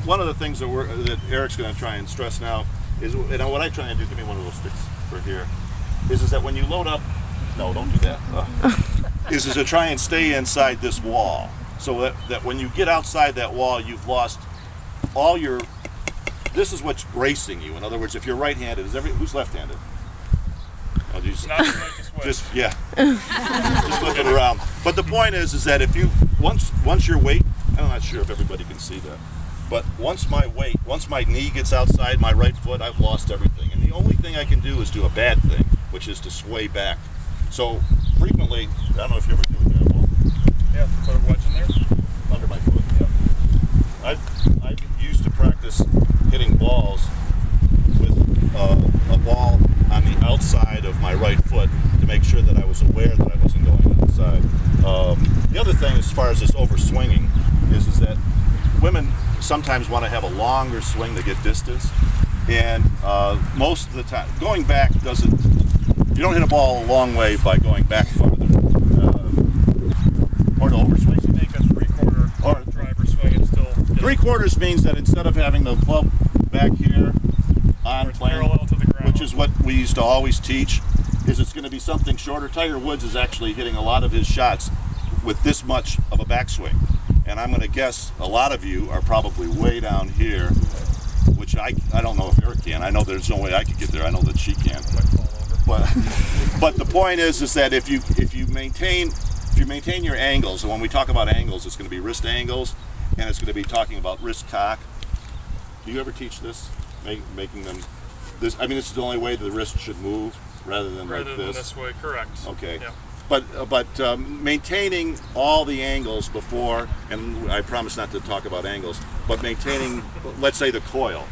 one of the things that Eric's going to try and stress now is, and what I try and do, give me one of those sticks for here, is that when you load up, no, don't do that, is to try and stay inside this wall. So that when you get outside that wall, you've lost all your, this is what's bracing you. In other words, if you're right-handed, who's left-handed? Oh, just flip it around. But the point is that if you, once your weight, I'm not sure if everybody can see that, but once my knee gets outside my right foot, I've lost everything. And the only thing I can do is do a bad thing, which is to sway back. So frequently, I don't know if you ever do that wall. Yeah, put a wedge in there. Under my foot. Yep. I've used to practice hitting balls with a ball on the outside of my right foot to make sure that I was aware that I wasn't going outside. The other thing, as far as this overswinging, is that women sometimes want to have a longer swing to get distance, and most of the time, going back doesn't. You don't hit a ball a long way by going back farther. Or to overswing. You make a three-quarter or driver swing and still. Three-quarters means that instead of having the club back here on plane, parallel to the ground, which is what we used to always teach, is it's going to be something shorter. Tiger Woods is actually hitting a lot of his shots with this much of a backswing. And I'm going to guess a lot of you are probably way down here, which I don't know if Eric can. I know there's no way I could get there. I know that she can. But the point is that if you maintain your angles, and when we talk about angles, it's going to be wrist angles, and it's going to be talking about wrist cock. Do you ever teach this? Making them this? I mean, this is the only way the wrist should move rather than like this. Rather than this way, correct. Okay. Yeah. But maintaining all the angles before, and I promise not to talk about angles, but maintaining, let's say, the coil,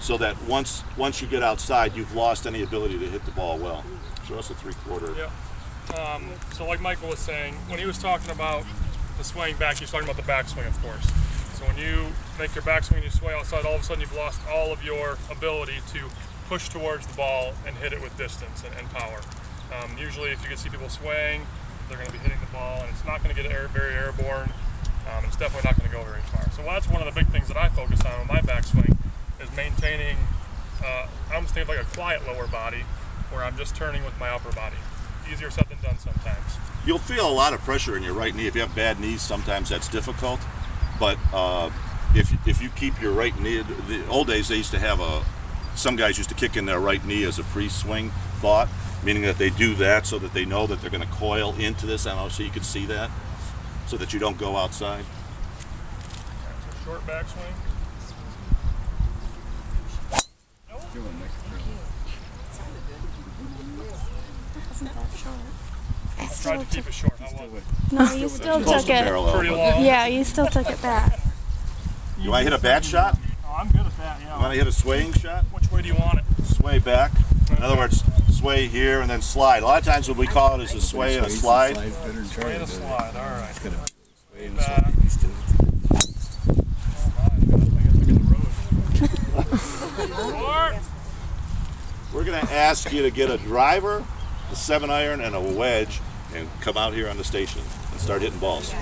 so that once you get outside, you've lost any ability to hit the ball well. Show us a three-quarter. Yeah. So like Michael was saying, when he was talking about the swaying back, he was talking about the backswing, of course. So when you make your backswing, you sway outside, all of a sudden you've lost all of your ability to push towards the ball and hit it with distance and power. Usually if you can see people swaying, they're going to be hitting the ball, and it's not going to get very airborne, and it's definitely not going to go very far. So that's one of the big things that I focus on with my backswing, is maintaining, I almost think of like a quiet lower body, where I'm just turning with my upper body. Easier said than done sometimes. You'll feel a lot of pressure in your right knee. If you have bad knees, sometimes that's difficult. But if you keep your right knee, the old days they used to have some guys used to kick in their right knee as a pre-swing thought, meaning that they do that so that they know that they're going to coil into this, and so you can see that, so that you don't go outside. So short backswing. Wasn't that short? I tried to keep it short. How was it? No, you still took it. Pretty long. Yeah, you still took it back. You want to hit a bad shot? Oh, I'm good at that, yeah. You want to hit a swaying shot? Which way do you want it? Sway back. In other words, sway here and then slide. A lot of times what we call it is a sway and a slide. Sway and a slide, all right. Sway and slide. We're going to ask you to get a driver, a 7-iron, and a wedge, and come out here on the station and start hitting balls.